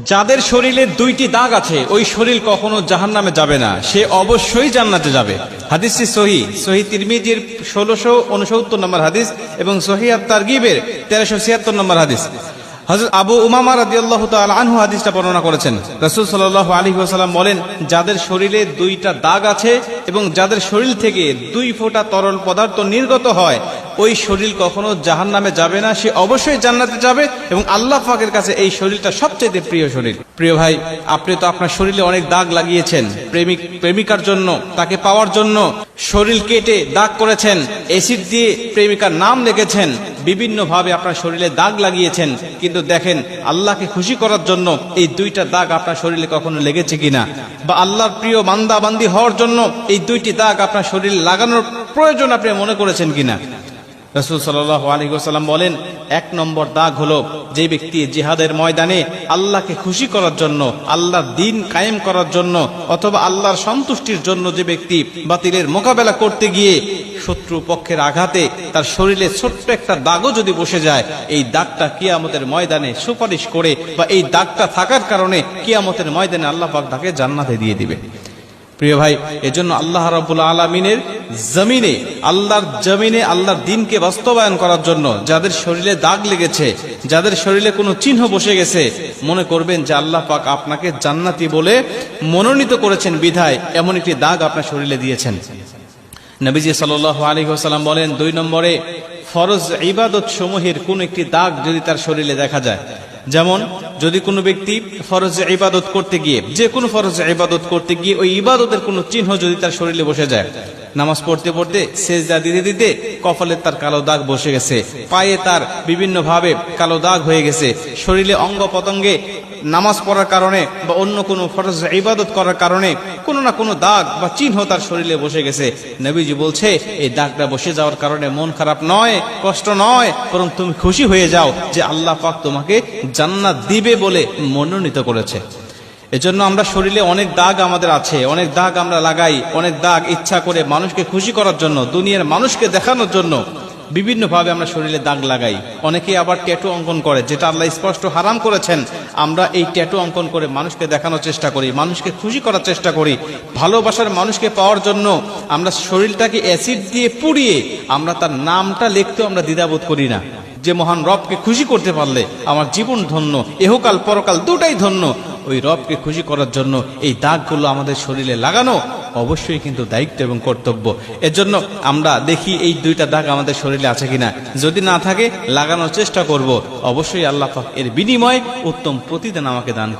যাদের শরীরে দুইটি দাগ আছে ওই শরীর কখনো জাহান্নামে যাবে না, সে অবশ্যই জান্নাতে যাবে। হাদিসটি সহিহ তিরমিজির 1669 নম্বর হাদিস এবং সহিহ আত-তারগিবের 1376 নম্বর হাদিস। হযরত আবু উমামা রাদিয়াল্লাহু তাআলা আনহু হাদিসটা বর্ণনা করেছেন। রাসূল সাল্লাল্লাহু আলাইহি ওয়াসাল্লাম বলেন, যাদের শরীরে দুইটা দাগ আছে এবং যাদের শরীর থেকে 2 ফোঁটা তরল পদার্থ নির্গত হয় ওই শরীর কখনো জাহান্নামে যাবে না, সে অবশ্যই জান্নাতে যাবে এবং আল্লাহ পাকের কাছে এই শরীরটা সবচেয়ে প্রিয় শরীর। প্রিয় ভাই, আপনি তো আপনার শরীরে অনেক দাগ লাগিয়েছেন, প্রেমিকার জন্য, তাকে পাওয়ার জন্য শরীর কেটে দাগ করেছেন, অ্যাসিড দিয়ে প্রেমিকার নাম লিখেছেন, বিভিন্ন ভাবে আপনার শরীরে দাগ লাগিয়েছেন, কিন্তু দেখেন আল্লাহকে খুশি করার জন্য এই দুইটা দাগ আপনার শরীরে কখনো লেগেছে কিনা, বা আল্লাহর প্রিয় বান্দা বান্দি হওয়ার জন্য এই দুইটি দাগ আপনার শরীরে লাগানোর প্রয়োজন আপনি মনে করেছেন কিনা। রাসূল সাল্লাল্লাহু আলাইহি ওয়াসাল্লাম বলেন, 1 নম্বর দাগ হলো যে ব্যক্তি জিহাদের ময়দানে আল্লাহকে খুশি করার জন্য, আল্লাহর দ্বীন কায়েম করার জন্য অথবা আল্লাহর সন্তুষ্টির জন্য যে ব্যক্তি বাতিলের মোকাবেলা করতে গিয়ে শত্রু পক্ষের আঘাতে তার শরীরে ছোট্ট একটা দাগও যদি বসে যায়, এই দাগটা কিয়ামতের ময়দানে সুপারিশ করে বা এই দাগটা থাকার কারণে কিয়ামতের ময়দানে আল্লাহ পাক তাকে জান্নাতে দিয়ে দিবে। প্রিয় ভাই, এজন্য আল্লাহ রাব্বুল আলামিনের জমিনে, আল্লাহর জমিনে আল্লাহর দ্বীনকে বাস্তবায়ন করার জন্য যাদের শরীরে দাগ লেগেছে, যাদের শরীরে কোনো চিহ্ন বসে গেছে, মনে করবেন যে আল্লাহ পাক আপনাকে জান্নাতি বলে মনোনীত করেছেন বিধায় এমন একটি দাগ আপনার শরীরে দিয়েছেন। নবীজি সাল্লাল্লাহু আলাইহি ওয়াসাল্লাম বলেন, 2 নম্বরে ফরজ ইবাদত সমূহের কোন একটি দাগ যদি তার শরীরে দেখা যায়, যেমন যদি কোনো ব্যক্তি ফরজ ইবাদত করতে গিয়ে, যে কোনো ফরজ ইবাদত করতে গিয়ে ওই ইবাদতের কোনো চিহ্ন যদি তার শরীরে বসে যায়, নামাজ পড়তে পড়তে সেজদা দিতে দিতে কপালে তার কালো দাগ বসে গেছে, পায়ে তার বিভিন্ন ভাবে কালো দাগ হয়ে গেছে, শরীরে অঙ্গ প্রত্যঙ্গে নামাজ পড়ার কারণে বা অন্য কোনো ফরজ ইবাদত করার কারণে কোনো না কোনো দাগ বা চিহ্ন তার শরীরে বসে গেছে, নবীজি বলছে এই দাগটা বসে যাওয়ার কারণে মন খারাপ নয়, কষ্ট নয়, বরং তুমি খুশি হয়ে যাও যে আল্লাহ পাক তোমাকে জান্নাত দিবে বলে মনোনীত করেছে। এজন্য আমরা শরীরে অনেক দাগ আমাদের আছে, অনেক দাগ আমরা লাগাই, অনেক দাগ ইচ্ছা করে মানুষকে খুশি করার জন্য, দুনিয়ার মানুষকে দেখানোর জন্য বিভিন্ন ভাবে আমরা শরীরে দাগ লাগাই। অনেকে আবার ট্যাটু অঙ্কন করে, যেটা আল্লাহ স্পষ্ট হারাম করেছেন। আমরা এই ট্যাটু অঙ্কন করে মানুষকে দেখানোর চেষ্টা করি, মানুষকে খুশি করার চেষ্টা করি, ভালোবাসার মানুষকে পাওয়ার জন্য আমরা শরীরটাকে অ্যাসিড দিয়ে পুড়িয়ে আমরা তার নামটা লিখতেও আমরা দ্বিধাবোধ করি না, যে মহান রবকে খুশি করতে পারলে আমার জীবন ধন্য, এহকাল পরকাল দুটাই ধন্য। ওই রবকে খুশি করার জন্য এই দাগগুলো আমাদের শরীরে লাগানো অবশ্যই কিন্তু দায়িত্ব এবং কর্তব্য। এজন্য আমরা দেখি এই 2টা দাগ আমাদের শরীরে আছে কিনা, যদি না থাকে লাগানোর চেষ্টা করব, অবশ্যই আল্লাহ পাক এর বিনিময়ে উত্তম প্রতিদান আমাকে দান করবে।